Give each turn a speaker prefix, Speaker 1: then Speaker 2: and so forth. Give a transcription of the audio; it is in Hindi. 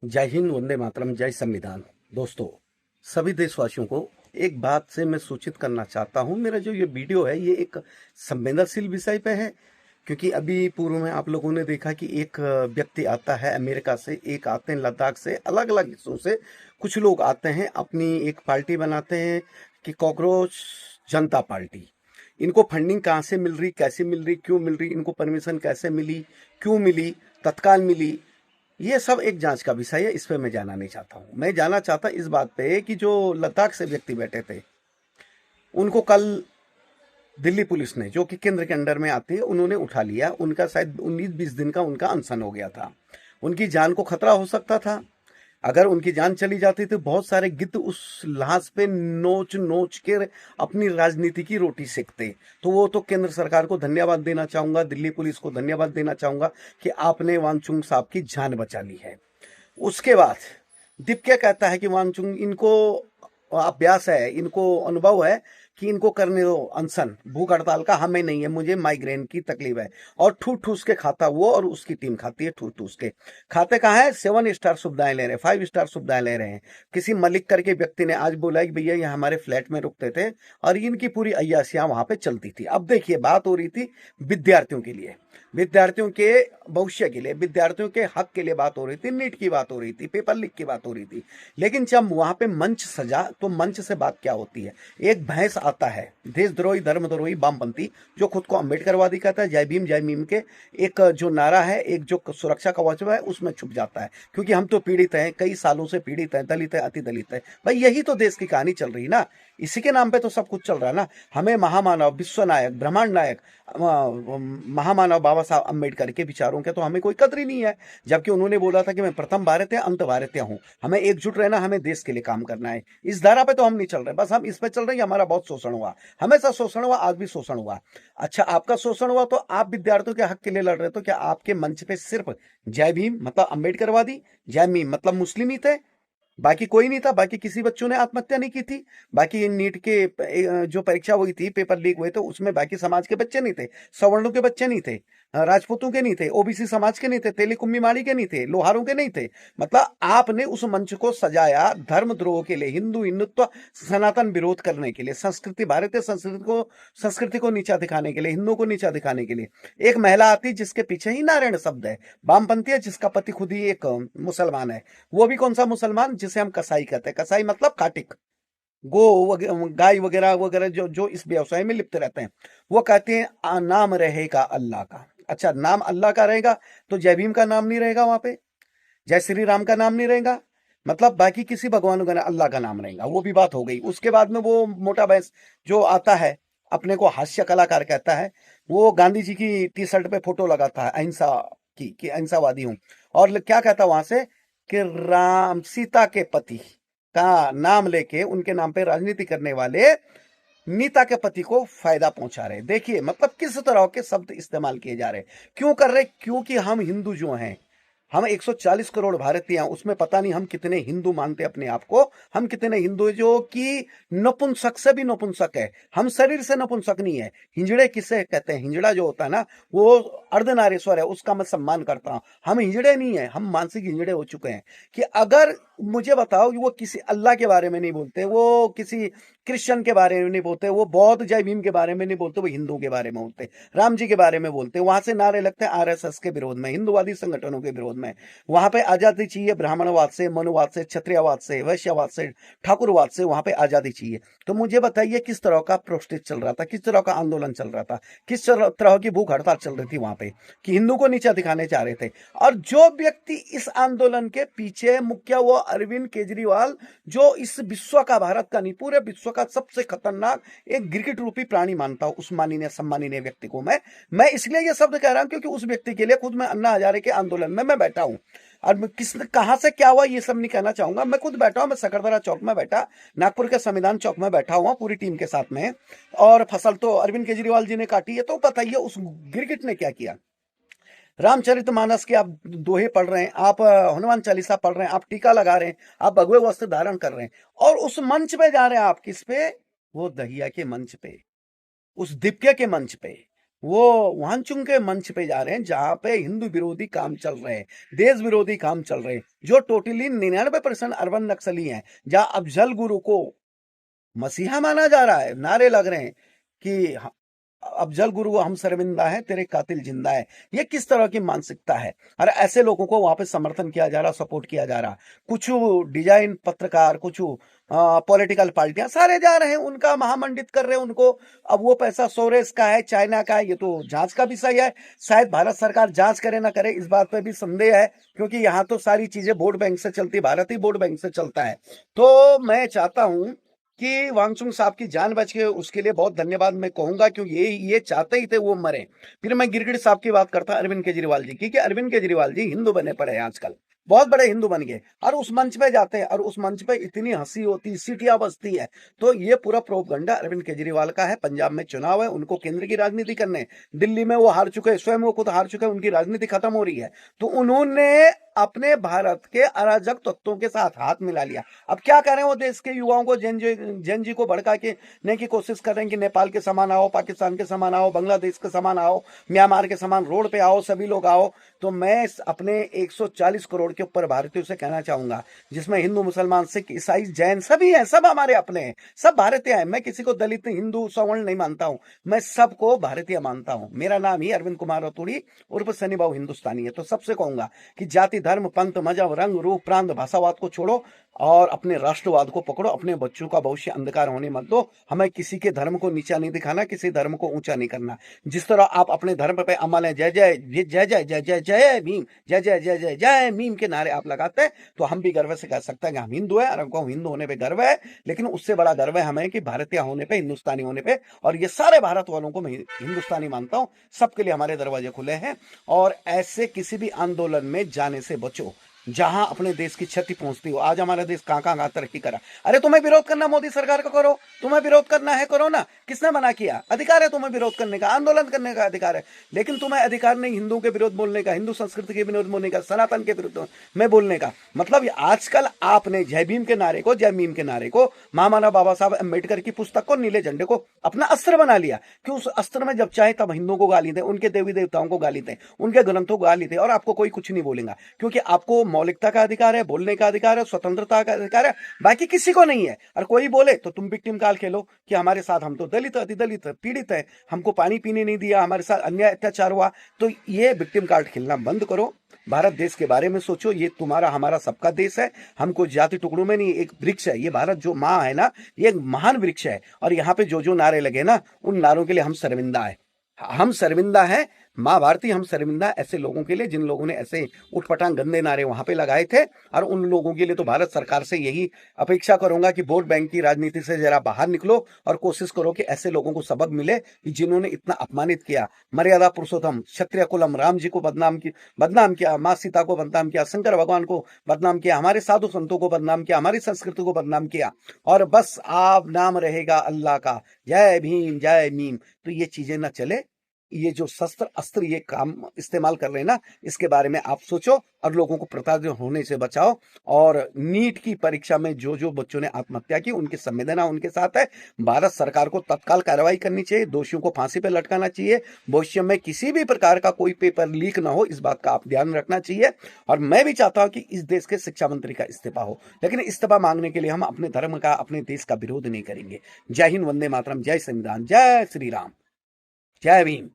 Speaker 1: जय हिंद, वंदे मातरम, जय संविधान। दोस्तों, सभी देशवासियों को एक बात से मैं सूचित करना चाहता हूं। मेरा जो ये वीडियो है ये एक संवेदनशील विषय पे है, क्योंकि अभी पूर्व में आप लोगों ने देखा कि एक व्यक्ति आता है अमेरिका से, एक आते हैं लद्दाख से, अलग अलग हिस्सों से कुछ लोग आते हैं, अपनी एक पार्टी बनाते हैं कि कॉकरोच जनता पार्टी। इनको फंडिंग कहाँ से मिल रही, कैसे मिल रही, क्यों मिल रही, इनको परमिशन कैसे मिली, क्यों मिली, तत्काल मिली, ये सब एक जांच का विषय है। इस पे मैं जाना नहीं चाहता हूं। मैं जाना चाहता इस बात पे कि जो लद्दाख से व्यक्ति बैठे थे, उनको कल दिल्ली पुलिस ने, जो कि केंद्र के अंडर में आती है, उन्होंने उठा लिया। उनका शायद 19-20 दिन का उनका अनशन हो गया था। उनकी जान को खतरा हो सकता था। अगर उनकी जान चली जाती तो बहुत सारे गिद्ध उस लाश पे नोच नोच के अपनी राजनीति की रोटी सेकते। तो वो तो केंद्र सरकार को धन्यवाद देना चाहूंगा, दिल्ली पुलिस को धन्यवाद देना चाहूंगा कि आपने वांगचुक साहब की जान बचा ली है। उसके बाद दिप्के कहता है कि वांगचुक, इनको अभ्यास है, इनको अनुभव है कि इनको करने दो अनशन, भूख हड़ताल का। हमें नहीं है, मुझे माइग्रेन की तकलीफ है। और ठूस ठूस के खाता वो, और उसकी टीम खाती है ठूस ठूस के। खाते कहाँ है? 7 स्टार सुविधाएं ले रहे हैं, 5 स्टार सुविधाएं ले रहे हैं। किसी मलिक करके व्यक्ति ने आज बोला कि भैया ये हमारे फ्लैट में रुकते थे और इनकी पूरी अय्यासियां वहां पे चलती थी। अब देखिए, बात हो रही थी विद्यार्थियों के लिए, विद्यार्थियों के भविष्य के लिए, विद्यार्थियों के हक के लिए बात हो रही थी, नीट की बात हो रही थी, पेपर लीक की बात हो रही थी। लेकिन जब वहां पे मंच सजा तो मंच से बात क्या होती है? एक भैंस आता है, देशद्रोही धर्मद्रोही वामपंथी, जो खुद को अम्बेडकरवादी कहता है, जय भीम के एक जो नारा है, एक जो सुरक्षा कवच है, उसमें छुप जाता है। क्योंकि हम तो पीड़ित हैं, कई सालों से पीड़ित हैं, दलित है, अति दलित है। भाई यही तो देश की कहानी चल रही ना, इसी के नाम पे तो सब कुछ चल रहा है ना। हमें महामानव, विश्व नायक, ब्रह्मांड नायक, महामानव बाबा साहब अम्बेडकर के विचारों के तो हमें कोई कदर ही नहीं है। जबकि उन्होंने बोला था कि मैं प्रथम भारतीय अंत भारतीय हूं। हमें एकजुट रहना, हमें देश के लिए काम करना है। इस धारा पे तो हम नहीं चल रहे, बस हम इस पे चल रहे हैं। हमारा बहुत शोषण हुआ, हमेशा शोषण हुआ, आज भी शोषण हुआ। अच्छा, आपका शोषण हुआ तो आप विद्यार्थियों के हक के लिए लड़ रहे, तो क्या आपके मंच पे सिर्फ जय भीम मतलब अम्बेडकरवादी, जय भीम मतलब मुस्लिम ही थे? बाकी कोई नहीं था? बाकी किसी बच्चों ने आत्महत्या नहीं की थी? बाकी नीट के जो परीक्षा हुई थी, पेपर लीक हुए थे, उसमें बाकी समाज के बच्चे नहीं थे? सवर्णों के बच्चे नहीं थे? राजपूतों के नहीं थे? ओबीसी समाज के नहीं थे? तेली कुम्मी माड़ी के नहीं थे? लोहारों के नहीं थे? मतलब आपने उस मंच को सजाया धर्मद्रोह के लिए, हिंदू हिंदुत्व सनातन विरोध करने के लिए, संस्कृति, भारतीय संस्कृति को नीचा दिखाने के लिए, हिंदुओं को नीचा दिखाने के लिए। एक महिला आती जिसके पीछे ही नारायण शब्द है, वामपंथी है, जिसका पति खुद ही एक मुसलमान है। वो भी कौन सा मुसलमान? जिसे हम कसाई कहते हैं। कसाई मतलब काटिक, गाय वगैरह वगैरह जो जो इस व्यवसाय में लिप्त रहते हैं। वो कहते हैं नाम रहेगा अल्लाह का। अच्छा, नाम अल्लाह का रहेगा तो जय भीम का नाम नहीं रहेगा वहां पे, जय श्री राम का नाम नहीं रहेगा, मतलब बाकी किसी भगवान का अल्लाह का नाम रहेगा। वो भी बात हो गई। उसके बाद में वो मोटा भैंस जो आता है, अपने को हास्य कलाकार कहता है, वो गांधी जी की टी शर्ट पे फोटो लगाता है अहिंसा की, कि अहिंसावादी हूं। और क्या कहता वहां से कि राम सीता के पति का नाम लेके उनके नाम पे राजनीति करने वाले नीता के पति को फायदा पहुंचा रहे। देखिए मतलब किस तरह के शब्द इस्तेमाल किए जा रहे। क्यों कर रहे? क्योंकि हम हिंदू जो हैं, हम 140 करोड़ भारतीय हैं, उसमें पता नहीं हम कितने हिंदू मानते अपने आप को। हम कितने हिंदू जो कि नपुंसक से भी नपुंसक है। हम शरीर से नपुंसक नहीं है। हिंजड़े किसे कहते हैं? हिंजड़ा जो होता है ना, वो अर्धनारीश्वर है, उसका मैं सम्मान करता हूं। हम हिंजड़े नहीं है, हम मानसिक हिंजड़े हो चुके हैं। कि अगर मुझे बताओ कि वो किसी अल्लाह के बारे में नहीं बोलते, वो किसी क्रिश्चियन के बारे में नहीं बोलते, वो बौद्ध जय भीम के बारे में नहीं बोलते, वो हिंदू के बारे में बोलते, राम जी के बारे में बोलते। वहां से नारे लगते हैं आरएसएस के विरोध में, हिंदुवादी संगठनों के विरोध में। वहां पे आजादी चाहिए, ब्राह्मणवाद से, मनुवाद से, क्षत्रियवाद से, वैश्यवाद से, ठाकुरवाद से, वहां पे आजादी चाहिए। तो मुझे बताइए किस तरह का प्रोटेस्ट चल रहा था, किस तरह का आंदोलन चल रहा था, किस तरह की भूख हड़ताल चल रही थी वहां पे, कि हिंदू को नीचा दिखाने चाह रहे थे। और जो व्यक्ति इस आंदोलन के पीछे मुख्य, वो अरविंद केजरीवाल, जो इस विश्व का, भारत का नहीं, पूरे विश्व का सबसे खतरनाक एक गिरगिट रूपी प्राणी मानता हूं उस माननीय सम्माननीय व्यक्ति को। मैं इसलिए ये शब्द कह रहा हूं क्योंकि उस व्यक्ति के लिए खुद मैं अन्ना हजारे के आंदोलन में मैं बैठा हूं। और किस कहां से क्या हुआ ये सब नहीं कहना चाहूंगा। मैं खुद बैठा हूं, मैं सकरदरा चौक में बैठा, नागपुर के संविधान चौक में बैठा हुआ पूरी टीम के साथ में। और फसल तो अरविंद केजरीवाल जी ने काटी है। तो बताइए उस गिरगिट ने क्या किया? रामचरितमानस के आप दोहे पढ़ रहे हैं, आप हनुमान चालीसा पढ़ रहे हैं, आप टीका लगा रहे हैं, आप भगवे वस्त्र धारण कर रहे हैं, और उस मंच पे जा रहे हैं आप। किस पे? वो दहिया के मंच पे, उस दिप्के के मंच पे। वो वांगचुंग के मंच पे जा रहे हैं जहां पे हिंदू विरोधी काम चल रहे हैं, देश विरोधी काम चल रहे हैं, जो टोटली 99% अर्बन नक्सली हैं, जहां अफजल गुरु को मसीहा माना जा रहा है, नारे लग रहे हैं कि अफजल गुरु हम शर्मिंदा है, तेरे कातिल जिंदा है। ये किस तरह की मानसिकता है? और ऐसे लोगों को वहां पे समर्थन किया जा रहा, सपोर्ट किया जा रहा। कुछ डिजाइन पत्रकार, कुछ पॉलिटिकल पार्टियां सारे जा रहे हैं, उनका महामंडित कर रहे हैं उनको। अब वो पैसा सोरेस का है, चाइना का है, ये तो जांच का विषय है। शायद भारत सरकार जांच करे ना करे इस बात पे भी संदेह है, क्योंकि यहाँ तो सारी चीजें वोट बैंक से चलती, भारत ही वोट बैंक से चलता है। तो मैं चाहता हूं कि वांगचुंग साहब की जान बच के, उसके लिए बहुत धन्यवाद मैं कहूंगा, क्योंकि ये चाहते ही थे वो मरे। फिर मैं गिरगिट साहब की बात करता, अरविंद केजरीवाल जी की, कि अरविंद केजरीवाल जी हिंदू बने पड़े हैं आजकल, बहुत बड़े हिंदू बन गए, और उस मंच पे जाते हैं और उस मंच पे इतनी हंसी होती, सीटियां बजती है। तो ये पूरा प्रोपगंडा अरविंद केजरीवाल का है। पंजाब में चुनाव है, उनको केंद्र की राजनीति करने, दिल्ली में वो हार चुके, स्वयं वो खुद हार चुके, उनकी राजनीति खत्म हो रही है। तो उन्होंने अपने भारत के अराजक तत्वों के साथ हाथ मिला लिया। अब क्या करें, वो देश के युवाओं को, जैन जी को भड़का के ने की कोशिश कर रहे हैं कि नेपाल के समान आओ, पाकिस्तान के समान आओ, बांग्लादेश के समान आओ, म्यांमार के समान रोड पे आओ, सभी लोग आओ। तो मैं अपने 140 करोड़ के ऊपर भारतीयों से कहना चाहूंगा, जिसमें हिंदू, मुसलमान, सिख, ईसाई, जैन सभी हैं, सब हमारे अपने हैं, सब भारतीय हैं। मैं किसी को दलित, हिंदू, सवर्ण नहीं मानता हूं, मैं सबको भारतीय मानता हूं। मेरा नाम ही अरविंद कुमार रतूड़ी उर्फ सनी बाबू हिंदुस्तानी है। तो सबसे कहूंगा कि जाति, धर्म, पंथ, मजहब, रंग, रूप, प्रांत, भाषावाद को छोड़ो और अपने राष्ट्रवाद को पकड़ो। अपने बच्चों का भविष्य अंधकार होने मत दो। हमें किसी के धर्म को नीचा नहीं दिखाना, किसी धर्म को ऊंचा नहीं करना। जिस तरह आप अपने धर्म पे अमल है, जय जय जय जय जय जय जय भीम, जय जय जय जय जय भीम के नारे आप लगाते हैं, तो हम भी गर्व से कह सकते हैं कि हम हिंदू हैं और हमको हिंदू होने पे गर्व है। लेकिन उससे बड़ा गर्व है हमें कि भारतीय होने पे, हिंदुस्तानी होने पे। और ये सारे भारत वालों को मैं हिंदुस्तानी मानता हूं, सबके लिए हमारे दरवाजे खुले हैं। और ऐसे किसी भी आंदोलन में जाने से बचो जहां अपने देश की क्षति पहुंचती हो। आज हमारा देश कहां कहां तरक्की करा। अरे तुम्हें विरोध करना मोदी सरकार का करो, तुम्हें विरोध करना है करो ना, किसने मना किया? अधिकार है तुम्हें विरोध करने का, आंदोलन करने का अधिकार है। लेकिन तुम्हें अधिकार नहीं हिंदुओं के विरोध बोलने का, हिंदू संस्कृति के विरोध बोलने का, सनातन के विरुद्ध में बोलने का। मतलब आजकल आपने जय भीम के नारे को, जय मीम के नारे को, महामानव बाबा साहब अम्बेडकर की पुस्तक को, नीले झंडे को अपना अस्त्र बना लिया कि उस अस्त्र में जब चाहे तब हिंदुओं को गाली दे, उनके देवी देवताओं को गाली दे, उनके ग्रंथों को गाली दे, और आपको कोई कुछ नहीं बोलेगा, क्योंकि आपको मौलिकता का अधिकार है, बोलने का अधिकार है, स्वतंत्रता का अधिकार है, बाकी किसी को नहीं है। और कोई बोले तो तुम विक्टिम काल खेलो कि हमारे साथ, हम तो दलित, अतिदलित, पीड़ित है, हमको पानी पीने नहीं दिया, हमारे साथ अन्याय अत्याचार हुआ। तो ये विक्टिम कार्ड खेलना बंद करो। भारत देश के बारे में सोचो, ये तुम्हारा हमारा सबका देश है। हमको जाति टुकड़ों में नहीं, एक वृक्ष है ये भारत, जो माँ है ना, ये एक महान वृक्ष है। और यहाँ पे जो जो नारे लगे ना, उन नारों के लिए हम शर्मिंदा है, हम शर्मिंदा है। माँ भारती, हम शर्मिंदा ऐसे लोगों के लिए जिन लोगों ने ऐसे उठपटांग गंदे नारे वहां पे लगाए थे। और उन लोगों के लिए तो भारत सरकार से यही अपेक्षा करूंगा कि वोट बैंक की राजनीति से जरा बाहर निकलो और कोशिश करो कि ऐसे लोगों को सबक मिले कि जिन्होंने इतना अपमानित किया, मर्यादा पुरुषोत्तम क्षत्रिय कुलम राम जी को बदनाम किया, माँ सीता को बदनाम किया, शंकर भगवान को बदनाम किया, हमारे साधु संतों को बदनाम किया, हमारी संस्कृति को बदनाम किया। और बस आप नाम रहेगा अल्लाह का, जय भीम जय मीम। तो ये चीजें ना चले। ये जो शस्त्र अस्त्र ये काम इस्तेमाल कर रहे हैं ना, इसके बारे में आप सोचो और लोगों को प्रताड़ित होने से बचाओ। और नीट की परीक्षा में जो जो बच्चों ने आत्महत्या की, उनकी संवेदना उनके साथ है। भारत सरकार को तत्काल कार्रवाई करनी चाहिए, दोषियों को फांसी पर लटकाना चाहिए। भविष्य में किसी भी प्रकार का कोई पेपर लीक ना हो, इस बात का आप ध्यान रखना चाहिए। और मैं भी चाहता हूं कि इस देश के शिक्षा मंत्री का इस्तीफा हो, लेकिन इस्तीफा मांगने के लिए हम अपने धर्म का, अपने देश का विरोध नहीं करेंगे। जय हिंद, वंदे मातरम, जय संविधान, जय श्री राम, जय भीम।